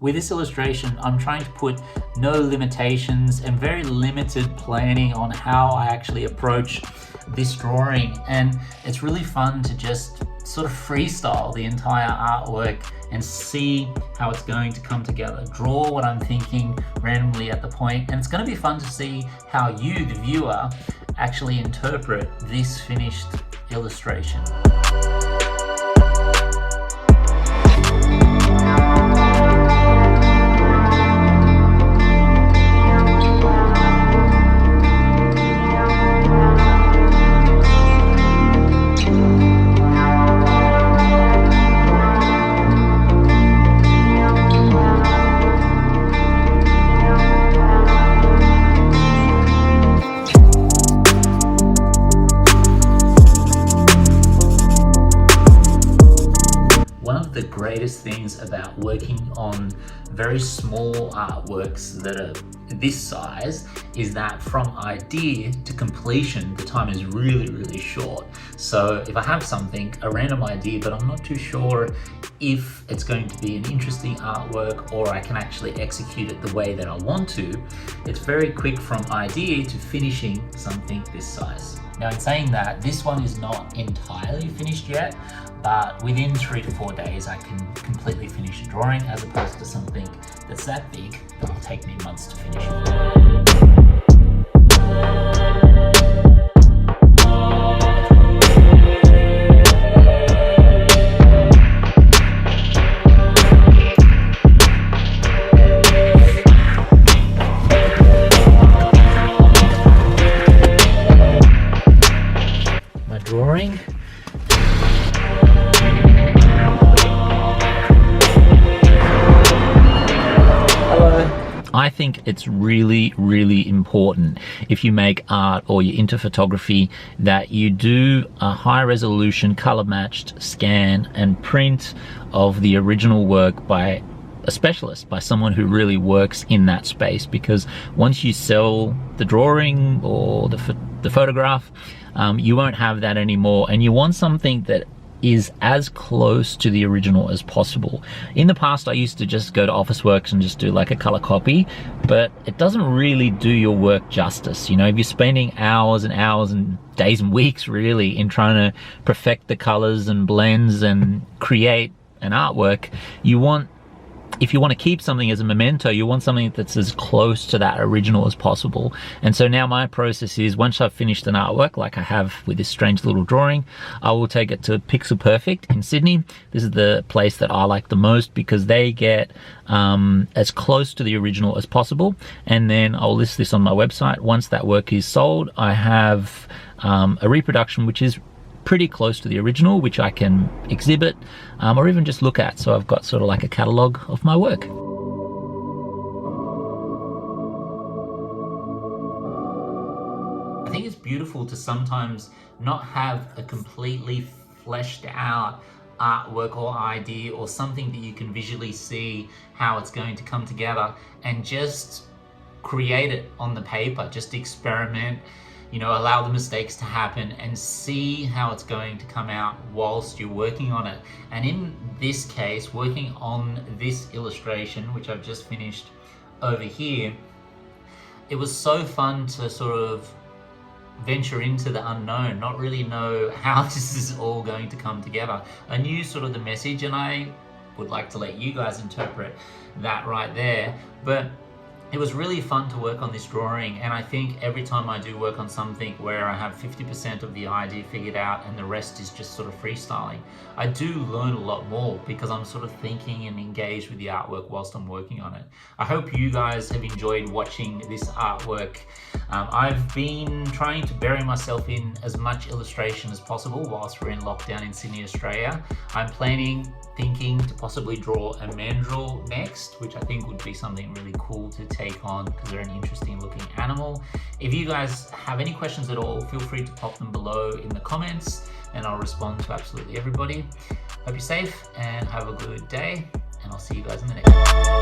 With this illustration, I'm trying to put no limitations and very limited planning on how I actually approach this drawing. And it's really fun to just sort of freestyle the entire artwork and see how it's going to come together. Draw what I'm thinking randomly at the point, and it's going to be fun to see how you, the viewer, actually interpret this finished illustration. The greatest things about working on very small artworks that are this size is that from idea to completion, the time is really short. So if I have something, a random idea, but I'm not too sure if it's going to be an interesting artwork or I can actually execute it the way that I want to, it's very quick from idea to finishing something this size. Now, in saying that, this one is not entirely finished yet, but within 3 to 4 days, I can completely finish a drawing, as opposed to something that's that big that will take me months to finish. My drawing. I think it's really important if you make art or you're into photography that you do a high resolution color matched scan and print of the original work by a specialist, by someone who really works in that space, because once you sell the drawing or the photograph, you won't have that anymore, and you want something that is as close to the original as possible. In the past, I used to just go to Officeworks and just do like a color copy, but it doesn't really do your work justice. You know, if you're spending hours and hours and days and weeks really in trying to perfect the colors and blends and create an artwork, if you want to keep something as a memento, you want something that's as close to that original as possible. And so now my process is, once I've finished an artwork, like I have with this strange little drawing, I will take it to Pixel Perfect in Sydney. This is the place that I like the most because they get as close to the original as possible. And then I'll list this on my website. Once that work is sold, I have a reproduction which is pretty close to the original, which I can exhibit or even just look at. So I've got sort of like a catalogue of my work. I think it's beautiful to sometimes not have a completely fleshed out artwork or idea or something that you can visually see how it's going to come together, and just create it on the paper, just experiment, you know, allow the mistakes to happen and see how it's going to come out whilst you're working on it. And in this case, working on this illustration, which I've just finished over here, it was so fun to sort of venture into the unknown, not really know how this is all going to come together. I knew sort of the message, and I would like to let you guys interpret that right there, but it was really fun to work on this drawing. And I think every time I do work on something where I have 50% of the idea figured out and the rest is just sort of freestyling, I do learn a lot more because I'm sort of thinking and engaged with the artwork whilst I'm working on it. I hope you guys have enjoyed watching this artwork. I've been trying to bury myself in as much illustration as possible whilst we're in lockdown in Sydney, Australia. I'm thinking to possibly draw a mandrill next, which I think would be something really cool to take on because they're an interesting looking animal. If you guys have any questions at all, feel free to pop them below in the comments and I'll respond to absolutely everybody. Hope you're safe and have a good day, and I'll see you guys in the next one.